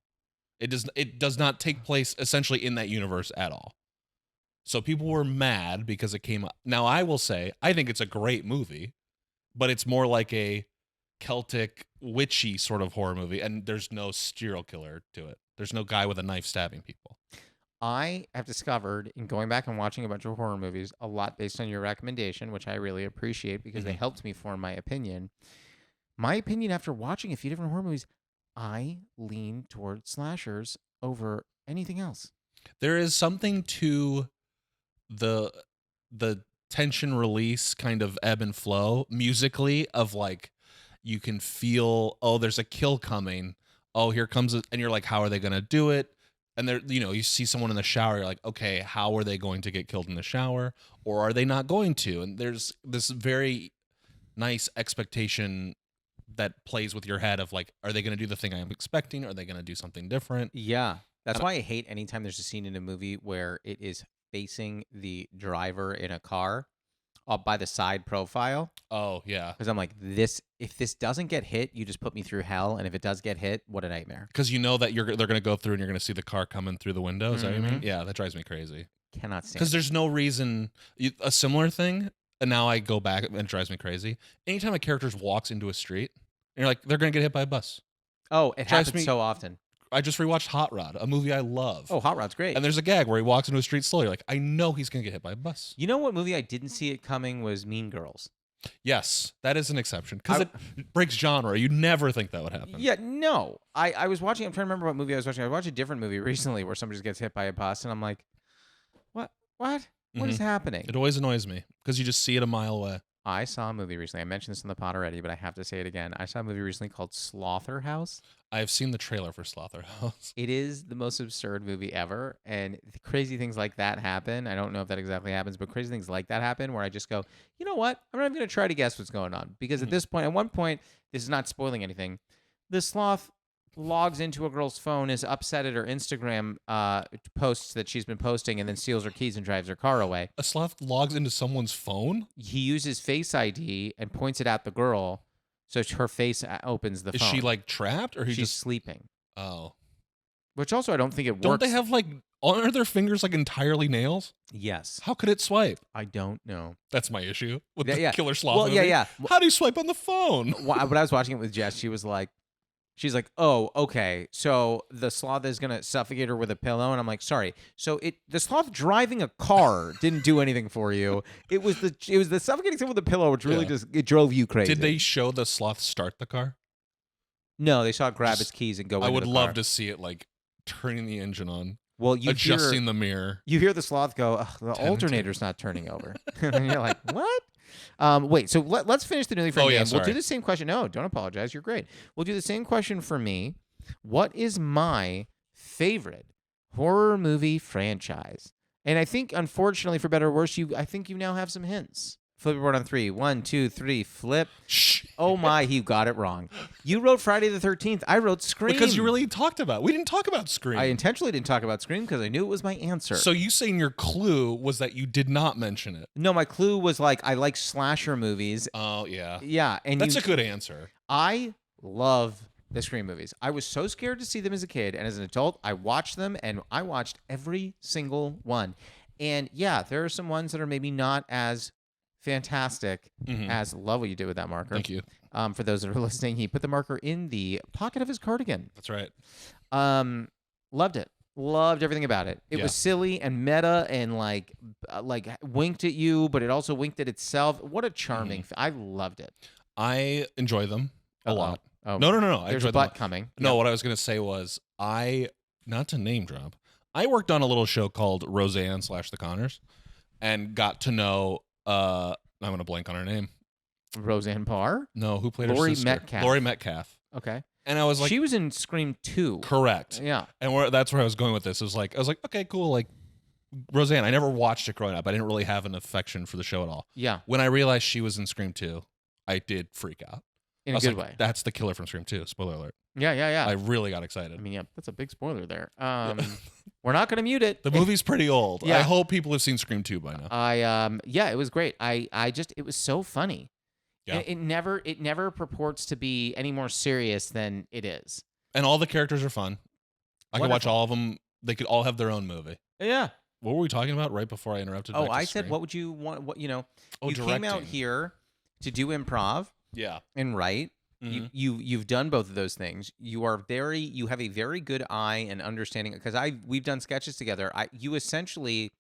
It does not take place essentially in that universe at all. So people were mad because it came up. Now I will say, I think it's a great movie, but it's more like a Celtic witchy sort of horror movie, and there's no serial killer to it. There's no guy with a knife stabbing people. I have discovered in going back and watching a bunch of horror movies, a lot based on your recommendation, which I really appreciate because they helped me form my opinion. My opinion after watching a few different horror movies, I lean towards slashers over anything else. There is something to the tension release kind of ebb and flow musically of like you can feel, oh, there's a kill coming. Oh, here comes it, and you're like, how are they going to do it? And there, you see someone in the shower, you're like, okay, how are they going to get killed in the shower? Or are they not going to? And there's this very nice expectation that plays with your head of like, are they going to do the thing I'm expecting? Are they going to do something different? Yeah. That's why I hate anytime there's a scene in a movie where it is facing the driver in a car up by the side profile. Oh, yeah. Because I'm like, if this doesn't get hit, you just put me through hell. And if it does get hit, what a nightmare. Because you know that they're going to go through and you're going to see the car coming through the window. Is that what you mean? Yeah, that drives me crazy. Cannot stand it. Because there's no reason. A similar thing, and now I go back and it drives me crazy. Anytime a character walks into a street, and you're like, they're going to get hit by a bus. Oh, it happens so often. I just rewatched Hot Rod, a movie I love. Oh, Hot Rod's great. And there's a gag where he walks into a street slowly. You're like, I know he's going to get hit by a bus. You know what movie I didn't see it coming was Mean Girls. Yes, that is an exception. Because it breaks genre. You'd never think that would happen. Yeah, no. I was watching, I'm trying to remember what movie I was watching. I watched a different movie recently where somebody just gets hit by a bus, and I'm like, what? What is happening? It always annoys me because you just see it a mile away. I saw a movie recently. I mentioned this in the pod already, but I have to say it again. I saw a movie recently called Slaughterhouse. I've seen the trailer for Slaughterhouse. It is the most absurd movie ever, and crazy things like that happen. I don't know if that exactly happens, but crazy things like that happen where I just go, you know what? I'm not even going to try to guess what's going on because at this point, at one point, this is not spoiling anything. The sloth logs into a girl's phone, is upset at her Instagram posts that she's been posting, and then steals her keys and drives her car away. A sloth logs into someone's phone? He uses Face ID and points it at the girl, so her face opens the phone. Is she like trapped, or she's just sleeping? Oh, which also I don't think it works. don't they have like are their fingers like entirely nails? Yes. How could it swipe? I don't know. That's my issue with the Yeah. killer sloth. Well, movie. yeah. How do you swipe on the phone? When I was watching it with Jess, she's like, oh, okay, so the sloth is gonna suffocate her with a pillow, and I'm like, sorry. So the sloth driving a car didn't do anything for you. It was the suffocating thing with the pillow, which really just it drove you crazy. Did they show the sloth start the car? No, they saw it grab Just- its keys and go I into would the love car. to see it like turning the engine on, Well, you adjusting the mirror. You hear the sloth go, "Ugh, the Ten, alternator's not turning over. And you're like, what? Wait, so let's finish the newly framed Oh, yeah, game. We'll do sorry. the same question. No, don't apologize. You're great. We'll do the same question for me. What is my favorite horror movie franchise? And I think, unfortunately, for better or worse, I think you now have some hints. Flip a board on 3. 1, 2, 3, flip. Shh. Oh my, you got it wrong. You wrote Friday the 13th. I wrote Scream. Because you really talked about. We didn't talk about Scream. I intentionally didn't talk about Scream because I knew it was my answer. So you saying your clue was that you did not mention it? No, my clue was like I like slasher movies. Oh yeah. Yeah, and That's a good answer. I love the Scream movies. I was so scared to see them as a kid, and as an adult, I watched them, and I watched every single one. And yeah, there are some ones that are maybe not as fantastic as love what you did with that marker. Thank you. For those that are listening, he put the marker in the pocket of his cardigan. That's right. Loved it. Loved everything about it. It was silly and meta and like winked at you, but it also winked at itself. What a charming! I loved it. I enjoy them a lot. Oh, No. I there's a enjoy butt them. coming. No, what I was gonna say was not to name drop. I worked on a little show called Roseanne / The Connors, and got to know. I'm gonna blank on her name. Roseanne Barr. No, who played Laurie her sister? Metcalf. Laurie Metcalf. Okay. And I was like, she was in Scream 2. correct. Yeah. And that's where I was going with this. I was like, okay, cool. Like Roseanne, I never watched it growing up. I didn't really have an affection for the show at all. Yeah. When I realized she was in Scream 2, I did freak out. In a good way. That's the killer from Scream 2. Spoiler alert. Yeah. I really got excited. I mean, yeah, that's a big spoiler there. We're not going to mute it. The movie's pretty old. Yeah. I hope people have seen Scream 2 by now. Yeah, it was great. It was so funny. Yeah. It never purports to be any more serious than it is. And all the characters are fun. I could watch Wonderful. all of them. They could all have their own movie. Yeah. What were we talking about right before I interrupted? Oh, back to I said, Scream? what would you want? What you came out directing. here to do improv Yeah. and write. Mhm. You've done both of those things. You have a very good eye and understanding because we've done sketches together. You essentially,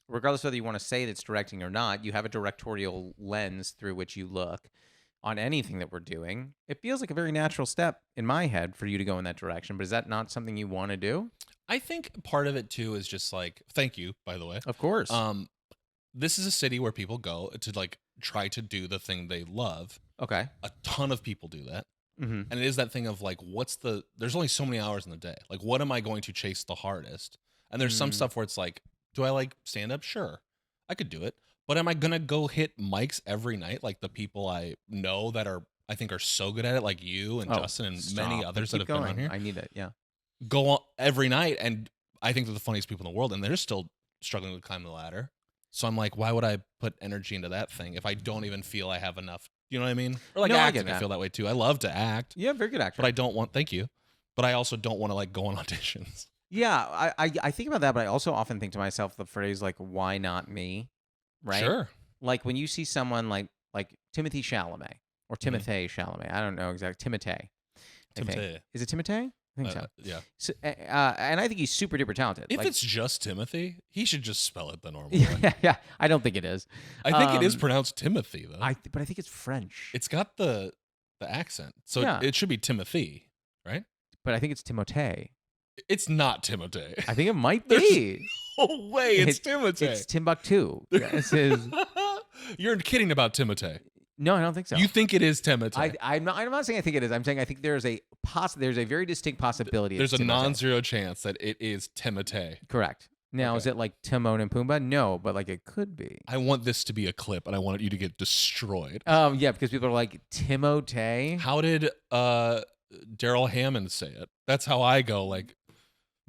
regardless whether you want to say that's directing or not, you have a directorial lens through which you look on anything that we're doing. It feels like a very natural step in my head for you to go in that direction. But is that not something you want to do? I think part of it too is just like, thank you, by the way. Of course. This is a city where people go to like try to do the thing they love. Okay. A ton of people do that. Mm-hmm. And it is that thing of like, there's only so many hours in the day. Like, what am I going to chase the hardest? And there's some stuff where it's like, do I like stand up? Sure. I could do it. But am I going to go hit mics every night? Like the people I know that I think are so good at it, like you and Justin and many others that have been on here. I need it. Yeah. Go on every night. And I think they're the funniest people in the world. And they're still struggling to climb the ladder. So I'm like, why would I put energy into that thing if I don't even feel I have enough? You know what I mean? Or like No, I acting, get that. I feel that way too. I love to act. Yeah, very good actor. But I don't want, thank you. But I also don't want to like go on auditions. Yeah, I think about that, but I also often think to myself the phrase like, why not me? Right? Sure. Like when you see someone like Timothy Chalamet or Timothée Chalamet. I don't know exactly. Timothée. I think. Timothée. Is it Timothée? I think so. Yeah. So, and I think he's super duper talented. If Like, it's just Timothy, he should just spell it the normal yeah, way. yeah, I don't think it is. I think it is Um, pronounced Timothy though. But I think it's French. It's got the accent. So Yeah. it should be Timothy, right? But I think it's Timothée. It's not Timothy. I think it might There's be. No way, it's Timothy. It's Timbuktu. This is. You're kidding about Timothy. No, I don't think so. You think it is Timothy. I'm not saying I think it is. I'm saying I think there's a very distinct possibility. There's a it's Timothée. non-zero chance that it is Timothy. Correct. Now, Okay. is it like Timon and Pumbaa? No, but like it could be. I want this to be a clip, and I want you to get destroyed. Yeah, because people are like Timotei. How did Daryl Hammond say it? That's how I go. Like,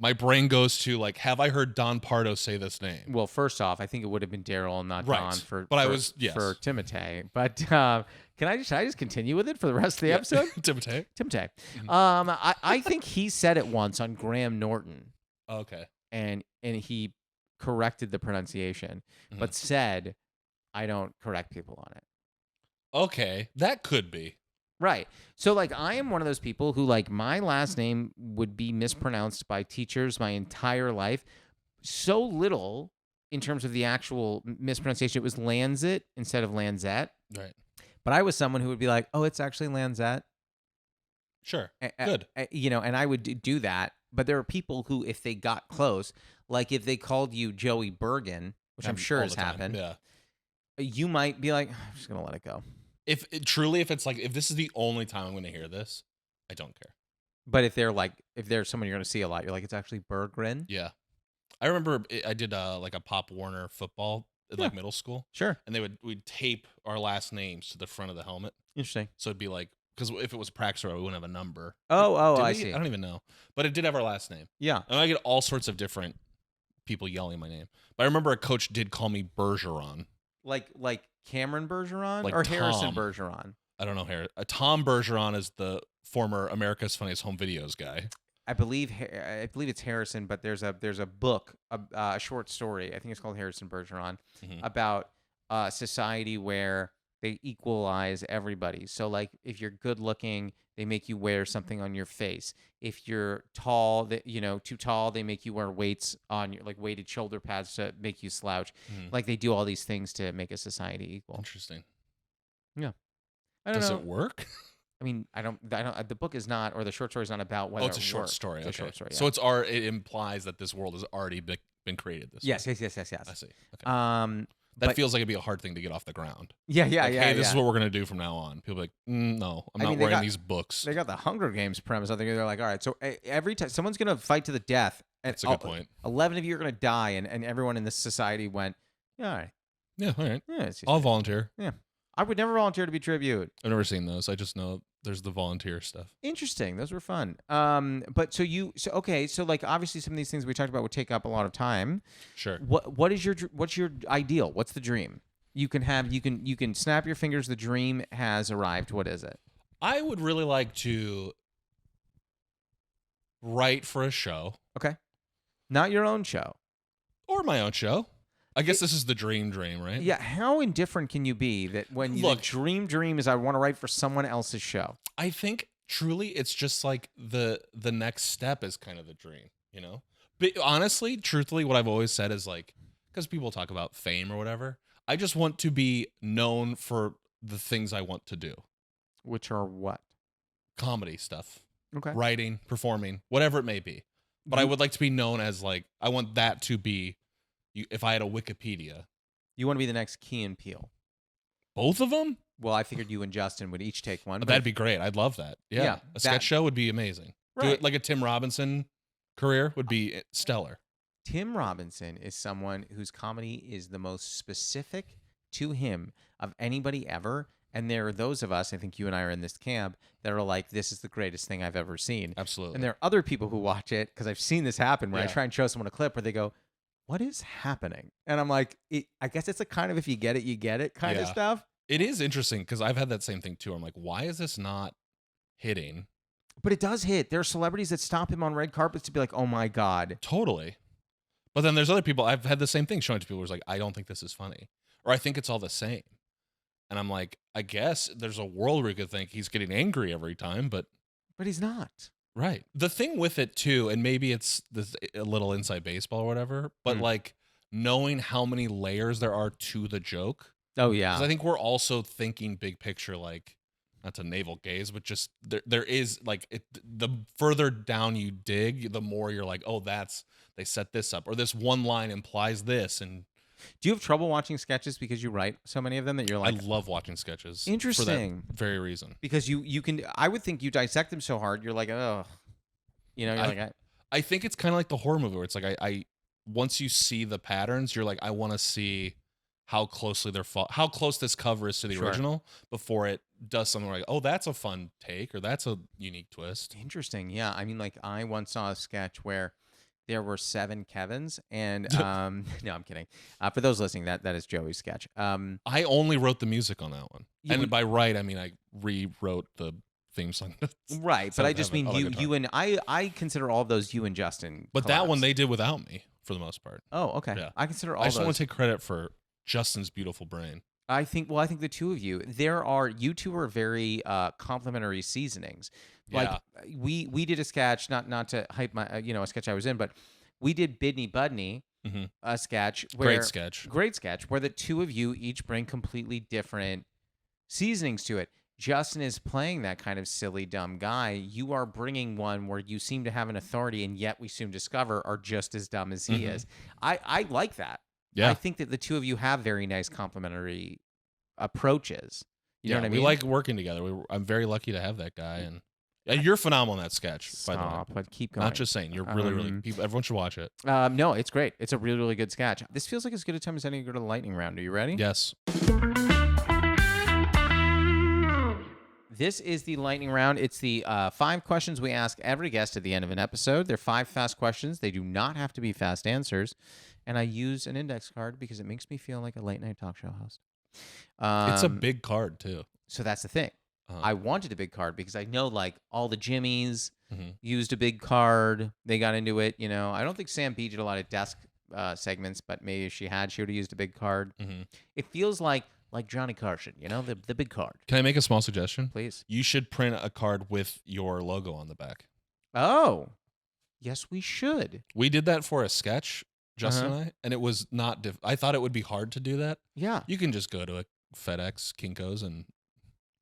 my brain goes to like, have I heard Don Pardo say this name? Well, first off, I think it would have been Daryl and not Right. Don for. But I for- was- yes. for Timotei. But should I just continue with it for the rest of the episode? Timothy. Timotei. Mhm. I think he said it once on Graham Norton, Okay. and he corrected the pronunciation, but said, "I don't correct people on it." Okay, that could be. Right. So like I am one of those people who like my last name would be mispronounced by teachers my entire life. So little in terms of the actual mispronunciation. It was Lanzet instead of Lanzet. Right. But I was someone who would be like, "Oh, it's actually Lanzet." Sure. Good. You know, and I would do that. But there are people who, if they got close, like if they called you Joey Bergren, which I'm sure All has the time. happened, Yeah. you might be like, I'm just gonna let it go. If it's like, if this is the only time I'm going to hear this, I don't care. But if they're someone you're gonna see a lot, you're like, it's actually Bergren. Yeah. I remember I did like a Pop Warner football in like middle school, Sure. and we'd tape our last names to the front of the helmet. Interesting. So it'd be like, because if it was practice row, we wouldn't have a number. Oh, Did I we? see. I don't even know, but it did have our last name. Yeah. And I get all sorts of different people yelling my name. But I remember a coach did call me Bergeron. Like Cameron Bergeron Like or Harrison Tom. Bergeron. I don't know. Tom Bergeron is the former America's Funniest Home Videos guy. I believe it's Harrison, but there's a book, a short story. I think it's called Harrison Bergeron, about a society where they equalize everybody. So like if you're good looking, they make you wear something on your face. If you're tall, too tall, they make you wear weights on your, like weighted shoulder pads to make you slouch. Like they do all these things to make a society equal. Interesting. Yeah. I don't Does know. it work? I mean, I don't. The book is not, or the short story is not about whether. Oh, it's a short works. story. It's Okay. a short story. Yeah. So it implies that this world has already been created. This yes. way. Yes. I see. Okay. But feels like it'd be a hard thing to get off the ground. Yeah. Like, hey, this is what we're gonna do from now on. People are like, no, I'm not wearing these books. They got the Hunger Games premise. I think they're like, all right, so every time someone's gonna fight to the death, That's a good point. 11 of you are gonna die, and everyone in this society went, yeah, all right, Yeah, all right. yeah, I'll volunteer. Yeah, I would never volunteer to be tribute. I've never seen those. I just know there's the volunteer stuff. Interesting. Those were fun. But so like obviously some of these things we talked about would take up a lot of time. Sure. What's your ideal? What's the dream? You can snap your fingers. The dream has arrived. What is it? I would really like to write for a show. Okay. Not your own show. Or my own show. I guess this is the dream, right? Yeah. How indifferent can you be that when you dream is I want to write for someone else's show? I think truly it's just like the next step is kind of the dream, you know? But honestly, truthfully, what I've always said is like, because people talk about fame or whatever, I just want to be known for the things I want to do. Which are what? Comedy stuff. Okay. Writing, performing, whatever it may be. But I would like to be known as like, I want that to be, if I had a Wikipedia. You want to be the next Key and Peele. Both of them? Well, I figured you and Justin would each take one. That'd be great. I'd love that. Yeah. A sketch show would be amazing. Right. Do it like a Tim Robinson career would be stellar. Tim Robinson is someone whose comedy is the most specific to him of anybody ever. And there are those of us, I think you and I are in this camp, that are like, this is the greatest thing I've ever seen. Absolutely. And there are other people who watch it, because I've seen this happen, where I Yeah. try and show someone a clip where they go, what is happening? And I'm like, I guess it's a kind of if you get it, you get it kind of Yeah. stuff. It is interesting because I've had that same thing too. I'm like, why is this not hitting? But it does hit. There are celebrities that stop him on red carpets to be like, oh my God. Totally. But then there's other people, I've had the same thing showing to people who's like, I don't think this is funny. Or I think it's all the same. And I'm like, I guess there's a world where you could think he's getting angry every time, but he's not. Right. The thing with it too, and maybe it's a little inside baseball or whatever, but like knowing how many layers there are to the joke. Oh yeah. Because I think we're also thinking big picture, like not to navel gaze, but just there is like the further down you dig, the more you're like, oh, they set this up, or this one line implies this. And do you have trouble watching sketches because you write so many of them that you're like, I love watching sketches. Interesting. For that very reason. Because you can, I would think you dissect them so hard, you're like, oh, I think it's kind of like the horror movie where it's like, I once you see the patterns, you're like, I want to see how closely how close this cover is to the original before it does something like, oh, that's a fun take, or that's a unique twist. Interesting. Yeah. I mean, like I once saw a sketch where there were 7 Kevins, and no, I'm kidding. For those listening, that is Joey's sketch. I only wrote the music on that one, and by write I mean I rewrote the theme song. Right, but I just mean you and I consider all of those you and Justin. But that one they did without me for the most part. Oh, okay. Yeah. I consider all. I just want to take credit for Justin's beautiful brain. I think the two of you, you two are very complementary seasonings. Like we did a sketch, not to hype my a sketch I was in, but we did Bidney Budney, a sketch great sketch where the two of you each bring completely different seasonings to it. Justin is playing that kind of silly, dumb guy. You are bringing one where you seem to have an authority, and yet we soon discover are just as dumb as he is. I like that. Yeah. I think that the two of you have very nice complementary approaches. You know what I mean? We like working together. I'm very lucky to have that guy, and you're phenomenal in that sketch. By the way, but keep going. not just saying, you're really. Everyone should watch it. No, it's great. It's a really, really good sketch. This feels like as good a time as any to go to the lightning round. Are you ready? Yes. This is the lightning round. It's the 5 questions we ask every guest at the end of an episode. They're 5 fast questions. They do not have to be fast answers. And I use an index card because it makes me feel like a late night talk show host. It's a big card, too. So that's the thing. I wanted a big card because I know like all the Jimmies used a big card. They got into it. I don't think Sam B did a lot of desk segments, but maybe if she would have used a big card. It feels like Johnny Carson, the big card. Can I make a small suggestion? Please. You should print a card with your logo on the back. Oh, yes, we should. We did that for a sketch, Justin and I, and it was not. I thought it would be hard to do that. Yeah. You can just go to a FedEx, Kinko's, and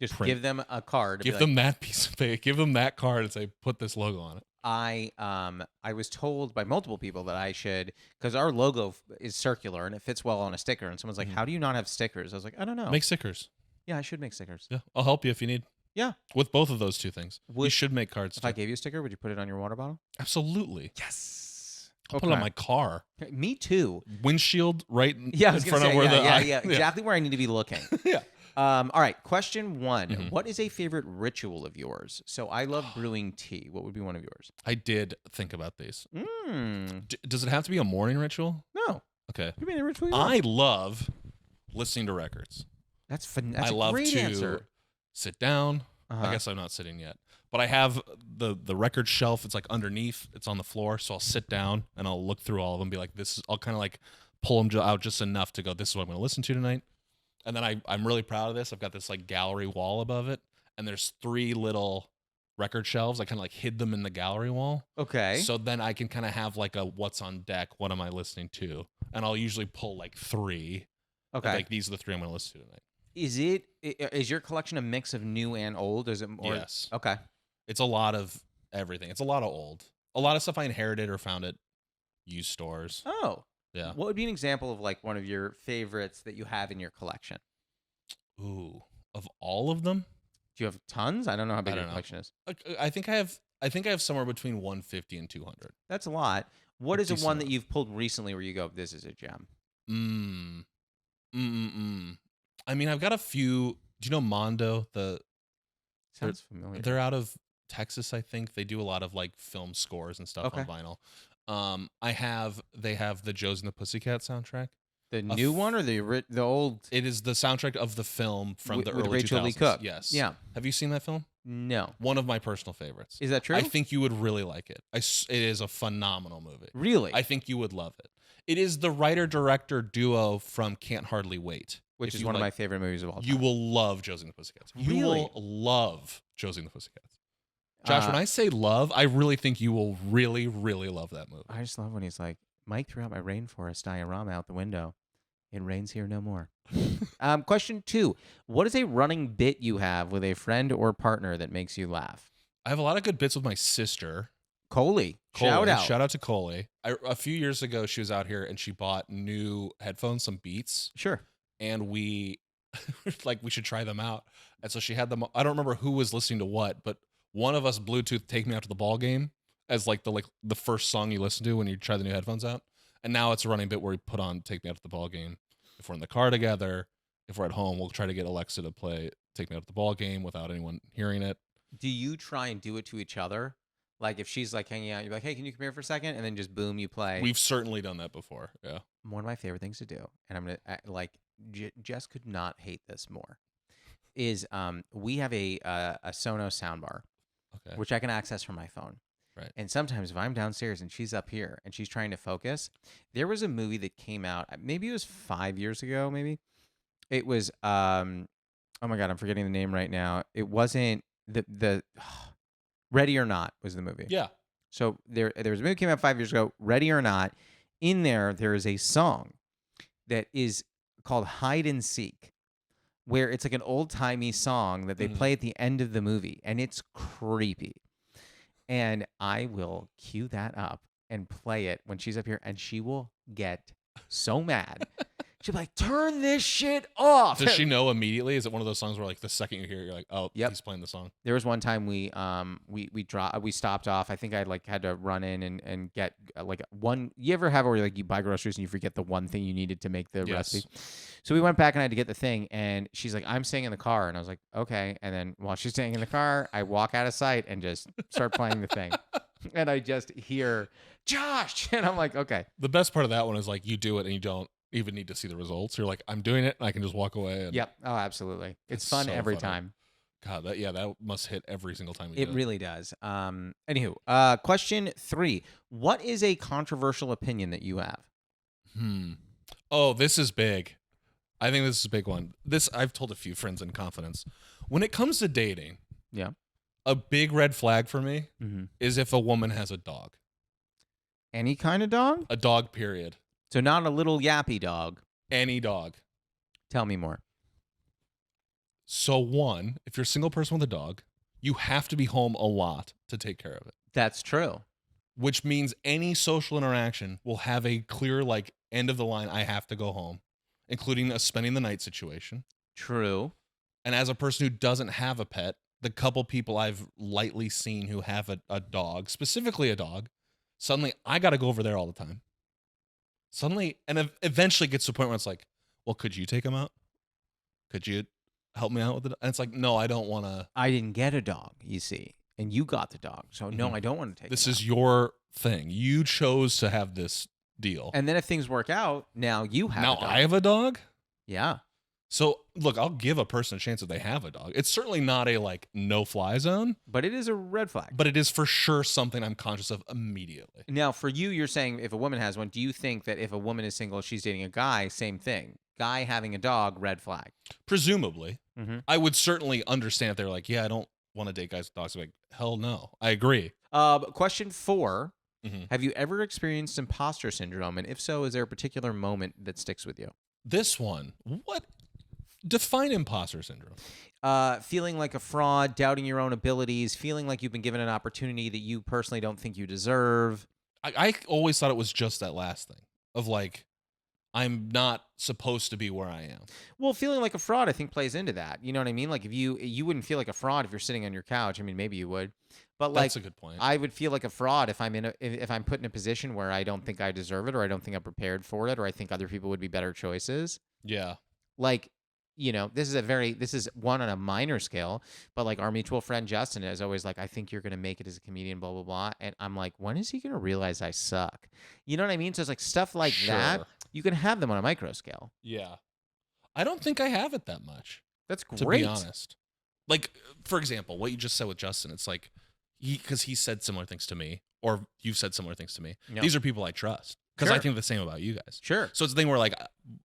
just give them a card. Give them that piece of paper. Give them that card and say, put this logo on it. I was told by multiple people that I should, because our logo is circular and it fits well on a sticker. And someone's like, how do you not have stickers? I was like, I don't know. Make stickers. Yeah, I should make stickers. Yeah, I'll help you if you need. Yeah. With both of those two things. You should make cards. If I gave you a sticker, would you put it on your water bottle? Absolutely. Yes. I'll put it on my car. Me too. Windshield right in front of where the eye. Yeah, exactly where I need to be looking. Yeah. All right, question 1. What is a favorite ritual of yours? So I love brewing tea. What would be one of yours? I did think about these. Does it have to be a morning ritual? No. Okay. Give me a ritual. I love listening to records. That's I love great to answer. sit down. I guess I'm not sitting yet. But I have the record shelf. It's like underneath. It's on the floor. So I'll sit down and I'll look through all of them and be like, I'll kind of like pull them out just enough to go, this is what I'm going to listen to tonight. And then I'm really proud of this. I've got this like gallery wall above it. And there's 3 little record shelves. I kind of like hid them in the gallery wall. Okay. So then I can kind of have like a what's on deck. What am I listening to? And I'll usually pull like 3. Okay. Like these are the 3 I'm going to listen to tonight. Is your collection a mix of new and old? Is it more? Yes. Okay. It's a lot of everything. It's a lot of old. A lot of stuff I inherited or found at used stores. Oh. Yeah. What would be an example of like one of your favorites that you have in your collection? Ooh, of all of them? Do you have tons? I don't know how big your collection is. I think I have somewhere between 150 and 200. That's a lot. What is the one that you've pulled recently where you go, this is a gem? I mean, I've got a few. Do you know Mondo? Sounds familiar. They're out of Texas, I think. They do a lot of like film scores and stuff on vinyl. They have the Josie and the Pussycat soundtrack. The new one or the old? It is the soundtrack of the film from the early Rachel 2000s. Lee Cook. Yes. Yeah. Have you seen that film? No. One of my personal favorites. Is that true? I think you would really like it. It is a phenomenal movie. Really? I think you would love it. It is the writer-director duo from Can't Hardly Wait. Which is one of my favorite movies of all time. You will love Josie and the Pussycats. Really? You will love Josie and the Pussycats. Josh, when I say love, I really think you will really, really love that movie. I just love when he's like, Mike threw out my rainforest diorama out the window. It rains here no more. Question 2. What is a running bit you have with a friend or partner that makes you laugh? I have a lot of good bits with my sister. Coley. Shout out. Shout out to Coley. A few years ago, she was out here and she bought new headphones, some Beats. Sure. And we like, we should try them out. And so she had them. I don't remember who was listening to what, but one of us Bluetooth Take Me Out to the Ball Game as like the first song you listen to when you try the new headphones out. And now it's a running bit where we put on Take Me Out to the Ball Game. If we're in the car together, if we're at home, we'll try to get Alexa to play Take Me Out to the Ball Game without anyone hearing it. Do you try and do it to each other? Like if she's like hanging out, you're like, hey, can you come here for a second? And then just boom, you play. We've certainly done that before. Yeah. One of my favorite things to do, and I'm going to like, Jess could not hate this more, is we have a Sonos soundbar, which I can access from my phone. Right. And sometimes if I'm downstairs and she's up here and she's trying to focus, there was a movie that came out, maybe it was 5 years ago, maybe. It was, oh my God, I'm forgetting the name right now. It wasn't the Ready or Not was the movie. Yeah. So there was a movie that came out 5 years ago, Ready or Not. In there is a song that is called Hide and Seek where it's like an old-timey song that they play at the end of the movie, and it's creepy. And I will cue that up and play it when she's up here, and she will get so mad. She'll be like, turn this shit off. Does she know immediately? Is it one of those songs where like the second you hear it, you're like, oh, Yep. he's playing the song? There was one time we stopped off. I think I like had to run in and get like one. You ever have where like you buy groceries and you forget the one thing you needed to make the recipe? So we went back and I had to get the thing, and she's like, I'm staying in the car, and I was like, okay. And then while she's staying in the car, I walk out of sight and just start playing the thing, and I just hear Josh, and I'm like, okay. The best part of that one is like you do it and you don't even need to see the results. You're like, I'm doing it, and I can just walk away. And Yep. Oh, absolutely. It's fun so every funny. time. God, that must hit every single time you do it. It really does. Anywho, question 3. What is a controversial opinion that you have? Oh, this is big. I think this is a big one. This I've told a few friends in confidence. When it comes to dating, Yeah. a big red flag for me is if a woman has a dog. Any kind of dog? A dog, period. So not a little yappy dog. Any dog. Tell me more. So one, if you're a single person with a dog, you have to be home a lot to take care of it. That's true. Which means any social interaction will have a clear, like, end of the line, I have to go home, including a spending the night situation. True. And as a person who doesn't have a pet, the couple people I've lightly seen who have a dog, specifically a dog, suddenly I got to go over there all the time. Suddenly, and eventually gets to a point where it's like, well, could you take him out? Could you help me out with it? And it's like, no, I don't want to. I didn't get a dog, you see, and you got the dog. So no, I don't want to take This him is out. your thing. You chose to have this deal. And then if things work out, now you have now a dog. I have a dog? Yeah. So, look, I'll give a person a chance if they have a dog. It's certainly not a, like, no-fly zone. But it is a red flag. But it is for sure something I'm conscious of immediately. Now, for you, you're saying if a woman has one, do you think that if a woman is single, she's dating a guy, same thing? Guy having a dog, red flag. Presumably. Mm-hmm. I would certainly understand if they're like, yeah, I don't want to date guys with dogs. I'm like, hell no. I agree. Question 4. Have you ever experienced imposter syndrome? And if so, is there a particular moment that sticks with you? This one, what? Define imposter syndrome. Feeling like a fraud, doubting your own abilities, feeling like you've been given an opportunity that you personally don't think you deserve. I always thought it was just that last thing of like, I'm not supposed to be where I am. Well, feeling like a fraud, I think, plays into that. You know what I mean? Like if you wouldn't feel like a fraud if you're sitting on your couch. I mean, maybe you would, but like That's a good point. I would feel like a fraud if I'm put in a position where I don't think I deserve it, or I don't think I'm prepared for it, or I think other people would be better choices. Yeah. Like, you know, this is one on a minor scale, but like our mutual friend Justin is always like, I think you're going to make it as a comedian, blah, blah, blah. And I'm like, when is he going to realize I suck? You know what I mean? So it's like stuff like that. You can have them on a micro scale. Yeah. I don't think I have it that much. That's great. To be honest. Like, for example, what you just said with Justin, it's like, because he said similar things to me, or you've said similar things to me. Yep. These are people I trust. Because I think the same about you guys. Sure. So it's a thing where, like,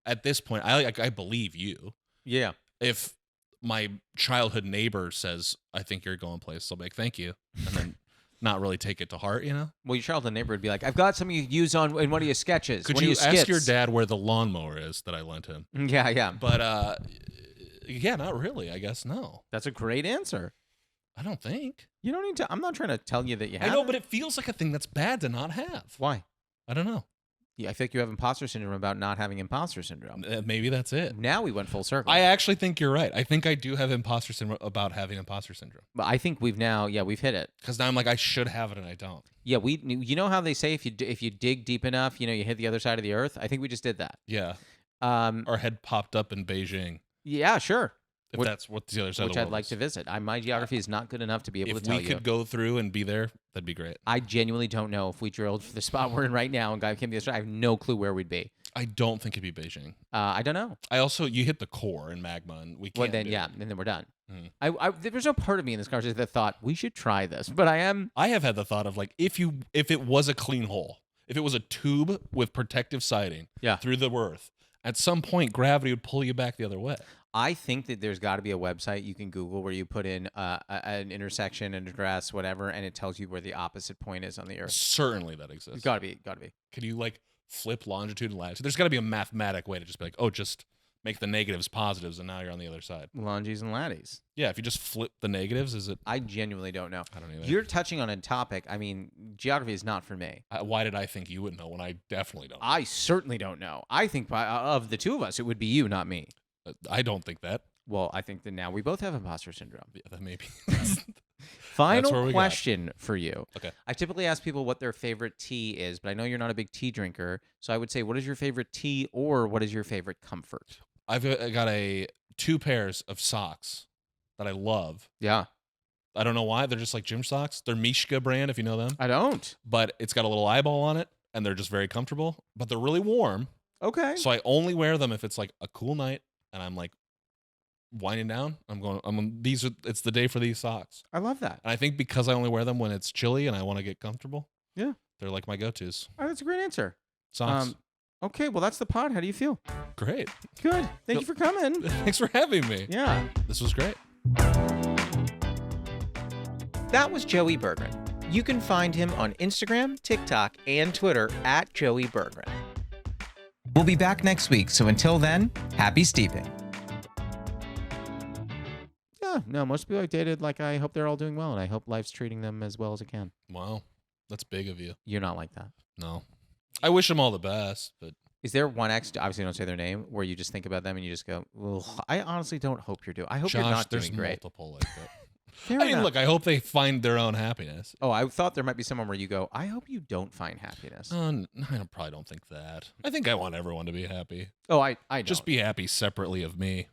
at this point, I believe you. Yeah. If my childhood neighbor says, I think you're going places, I'll be like, thank you. And then not really take it to heart, you know? Well, your childhood neighbor would be like, I've got some you use in one of your sketches. Could one you of your ask skits. your dad where the lawnmower is that I lent him? Yeah, yeah. But, yeah, not really, I guess. No. That's a great answer. I don't think. You don't need to. I'm not trying to tell you that you have. I know, but it feels like a thing that's bad to not have. Why? I don't know. Yeah, I think you have imposter syndrome about not having imposter syndrome. Maybe that's it. Now we went full circle. I actually think you're right. I think I do have imposter syndrome about having imposter syndrome. But I think we've hit it. Because now I'm like, I should have it and I don't. Yeah, you know how they say if you dig deep enough, you know, you hit the other side of the earth. I think we just did that. Yeah. Our head popped up in Beijing. Yeah, sure. If that's what the other side of the which world I'd like to visit. My geography is not good enough to be able to tell you. If we could go through and be there, that'd be great. I genuinely don't know if we drilled for the spot we're in right now and guy came to the other side. I have no clue where we'd be. I don't think it'd be Beijing. I don't know. You hit the core in magma, and we can't. Well, then and then we're done. There's no part of me in this conversation that thought we should try this, but I am. I have had the thought of like if it was a clean hole, if it was a tube with protective siding, through the earth, at some point gravity would pull you back the other way. I think that there's got to be a website you can Google where you put in an intersection, an address, whatever, and it tells you where the opposite point is on the Earth. Certainly that exists. Got to be. Can you like flip longitude and latitude? There's got to be a mathematic way to just be like, oh, just make the negatives positives, and now you're on the other side. Lungies and laddies. Yeah, if you just flip the negatives, is it? I genuinely don't know. I don't either. You're touching on a topic. I mean, geography is not for me. Why did I think you would know when I definitely don't? I certainly don't know. I think of the two of us, it would be you, not me. I don't think that. Well, I think that now we both have imposter syndrome. Yeah, that maybe. Final question for you. Okay. I typically ask people what their favorite tea is, but I know you're not a big tea drinker. So I would say, what is your favorite tea or what is your favorite comfort? I've got 2 pairs of socks that I love. Yeah. I don't know why. They're just like gym socks. They're Mishka brand, if you know them. I don't. But it's got a little eyeball on it, and they're just very comfortable. But they're really warm. Okay. So I only wear them if it's like a cool night, and I'm like winding down. It's the day for these socks. I love that. And I think because I only wear them when it's chilly and I want to get comfortable. Yeah. They're like my go-tos. Oh, that's a great answer. Socks. Okay, well, that's the pod. How do you feel? Great. Good. Thank you for coming. Thanks for having me. Yeah. This was great. That was Joey Bergren. You can find him on Instagram, TikTok, and Twitter at Joey Bergren. We'll be back next week, so until then, happy steeping. Yeah, no, most people I've dated, like, I hope they're all doing well, and I hope life's treating them as well as it can. Wow. That's big of you. You're not like that. No. I wish them all the best, but... Is there one ex, obviously don't say their name, where you just think about them and you just go, well, I honestly don't hope you're doing. I hope Josh, you're not there's doing great. multiple like that. Fair I mean, enough. look, I hope they find their own happiness. Oh, I thought there might be someone where you go, I hope you don't find happiness. I probably don't think that. I think I want everyone to be happy. Oh, I don't. Just be happy separately of me.